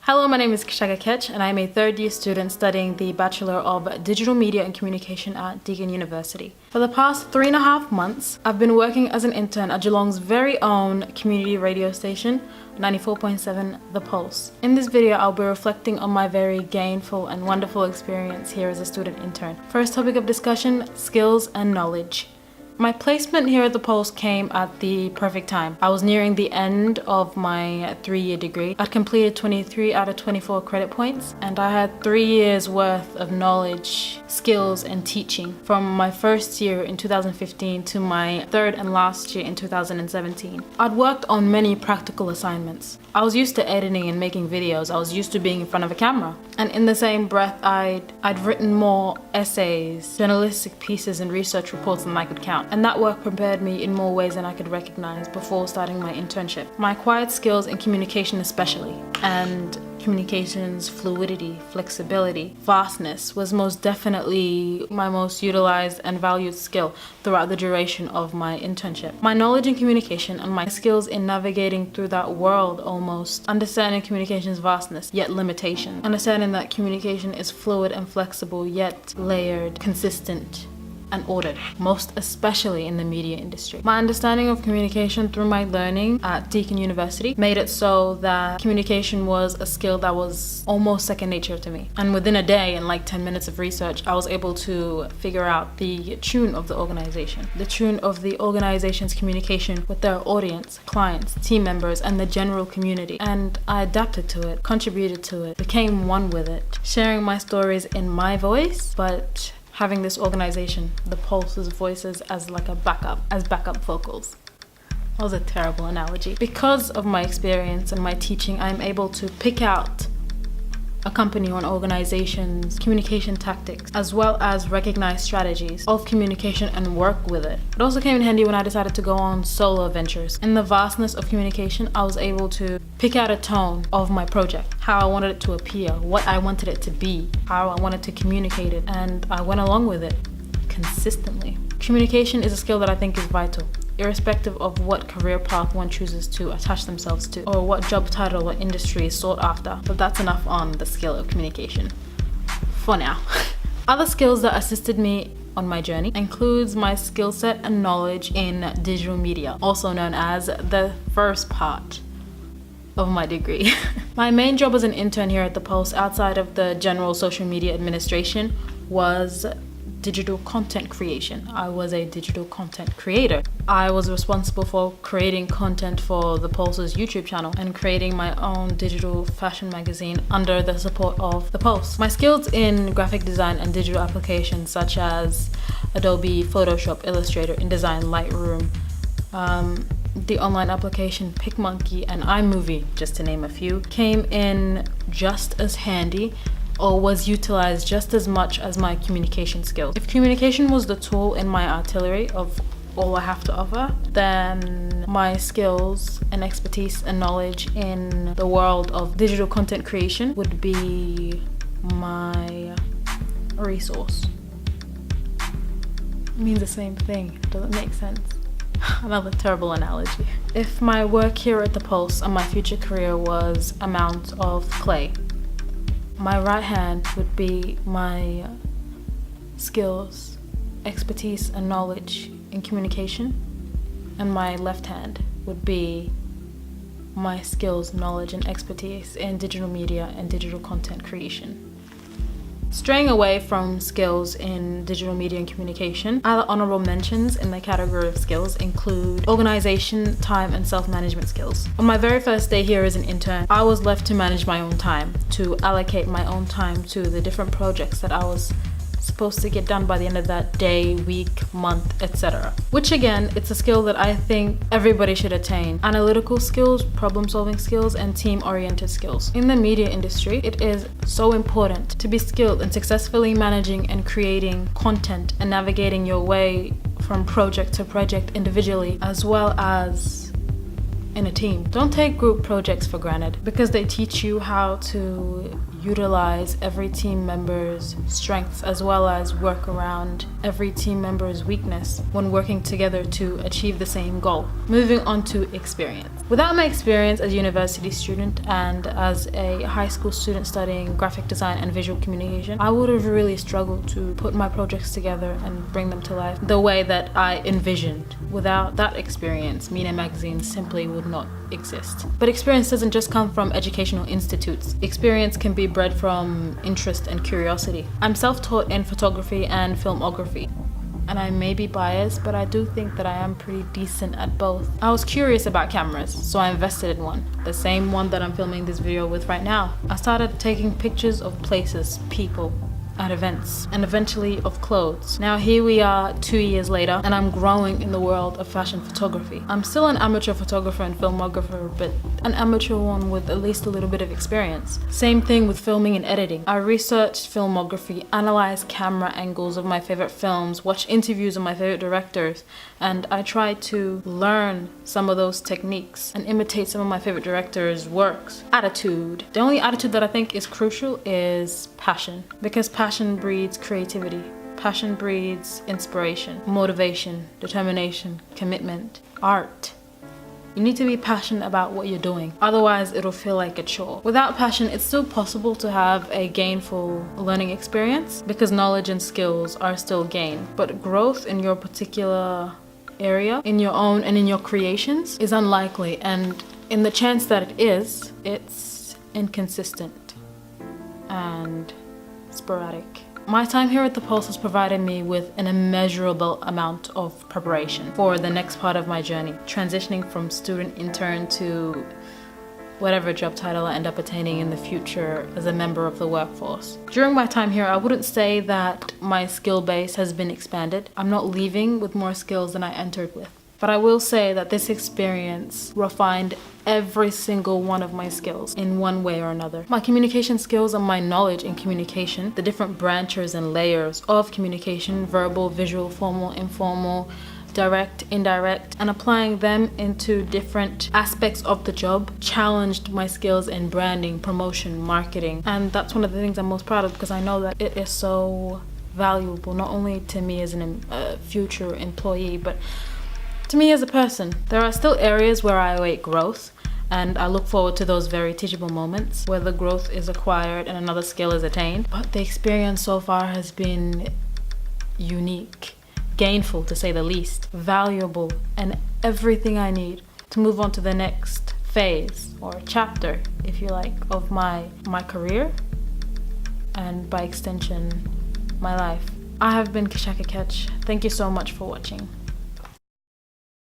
Hello, my name is Kishaga Ketch and I'm a third-year student studying the Bachelor of Digital Media and Communication at Deakin University. For the past 3.5 months, I've been working as an intern at Geelong's very own community radio station, 94.7 The Pulse. In this video, I'll be reflecting on my very gainful and wonderful experience here as a student intern. First topic of discussion, skills and knowledge. My placement here at The Pulse came at the perfect time. I was nearing the end of my 3-year degree. I'd completed 23 out of 24 credit points, and I had 3 years worth of knowledge, skills, and teaching from my first year in 2015 to my third and last year in 2017. I'd worked on many practical assignments. I was used to editing and making videos. I was used to being in front of a camera. And in the same breath, I'd written more essays, journalistic pieces, and research reports than I could count. And that work prepared me in more ways than I could recognize before starting my internship. My acquired skills in communication especially, and communication's fluidity, flexibility, vastness was most definitely my most utilized and valued skill throughout the duration of my internship. My knowledge in communication and my skills in navigating through that world almost, understanding communication's vastness yet limitation, understanding that communication is fluid and flexible yet layered, consistent, and ordered, most especially in the media industry. My understanding of communication through my learning at Deakin University made it so that communication was a skill that was almost second nature to me. And within a day and like 10 minutes of research, I was able to figure out the tune of the organization, the tune of the organization's communication with their audience, clients, team members, and the general community. And I adapted to it, contributed to it, became one with it, sharing my stories in my voice, but having this organization, the Pulse's voices, as like a backup, as backup vocals. That was a terrible analogy. Because of my experience and my teaching, I'm able to pick out a company or an organization's communication tactics, as well as recognize strategies of communication and work with it. It also came in handy when I decided to go on solo ventures. In the vastness of communication, I was able to pick out a tone of my project, how I wanted it to appear, what I wanted it to be, how I wanted to communicate it, and I went along with it consistently. Communication is a skill that I think is vital, irrespective of what career path one chooses to attach themselves to, or what job title or industry is sought after. But that's enough on the skill of communication for now. Other skills that assisted me on my journey includes my skill set and knowledge in digital media, also known as the first part of my degree. My main job as an intern here at The Pulse, outside of the general social media administration, was digital content creation. I was a digital content creator. I was responsible for creating content for The Pulse's YouTube channel and creating my own digital fashion magazine under the support of The Pulse. My skills in graphic design and digital applications such as Adobe, Photoshop, Illustrator, InDesign, Lightroom, the online application PicMonkey, and iMovie, just to name a few, came in just as handy or was utilized just as much as my communication skills. If communication was the tool in my artillery of all I have to offer, then my skills and expertise and knowledge in the world of digital content creation would be my resource. It means the same thing. Does it make sense? Another terrible analogy. If my work here at The Pulse and my future career was a mount of clay, my right hand would be my skills, expertise, and knowledge in communication, and my left hand would be my skills, knowledge, and expertise in digital media and digital content creation. Straying away from skills in digital media and communication, other honorable mentions in the category of skills include organization, time, and self-management skills. On my very first day here as an intern, I was left to manage my own time, to allocate my own time to the different projects that I was supposed to get done by the end of that day, week, month, etc. Which again, it's a skill that I think everybody should attain. Analytical skills, problem-solving skills, and team-oriented skills. In the media industry, it is so important to be skilled in successfully managing and creating content and navigating your way from project to project individually, as well as in a team. Don't take group projects for granted because they teach you how to utilize every team member's strengths as well as work around every team member's weakness when working together to achieve the same goal. Moving on to experience. Without my experience as a university student and as a high school student studying graphic design and visual communication, I would have really struggled to put my projects together and bring them to life the way that I envisioned. Without that experience, Media Magazine simply would not exist. But experience doesn't just come from educational institutes. Experience can be bred from interest and curiosity. I'm self-taught in photography and filmography, and I may be biased, but I do think that I am pretty decent at both. I was curious about cameras, so I invested in one, the same one that I'm filming this video with right now. I started taking pictures of places, people, at events, and eventually of clothes. Now here we are 2 years later, and I'm growing in the world of fashion photography. I'm still an amateur photographer and filmographer, but an amateur one with at least a little bit of experience. Same thing with filming and editing. I researched filmography, analyzed camera angles of my favorite films, watched interviews of my favorite directors, and I tried to learn some of those techniques and imitate some of my favorite directors' works. Attitude. The only attitude that I think is crucial is passion, because passion breeds creativity. Passion breeds inspiration, motivation, determination, commitment, art. You need to be passionate about what you're doing, otherwise it'll feel like a chore. Without passion, it's still possible to have a gainful learning experience because knowledge and skills are still gained, but growth in your particular area, in your own and in your creations, is unlikely, and in the chance that it is, it's inconsistent and sporadic. My time here at The Pulse has provided me with an immeasurable amount of preparation for the next part of my journey, transitioning from student intern to whatever job title I end up attaining in the future as a member of the workforce. During my time here, I wouldn't say that my skill base has been expanded. I'm not leaving with more skills than I entered with. But I will say that this experience refined every single one of my skills in one way or another. My communication skills and my knowledge in communication, the different branches and layers of communication, verbal, visual, formal, informal, direct, indirect, and applying them into different aspects of the job challenged my skills in branding, promotion, marketing. And that's one of the things I'm most proud of, because I know that it is so valuable, not only to me as a future employee, but to me as a person. There are still areas where I await growth, and I look forward to those very teachable moments where the growth is acquired and another skill is attained. But the experience so far has been unique, gainful to say the least, valuable, and everything I need to move on to the next phase or chapter, if you like, of my career and by extension, my life. I have been Kishaka Ketch. Thank you so much for watching.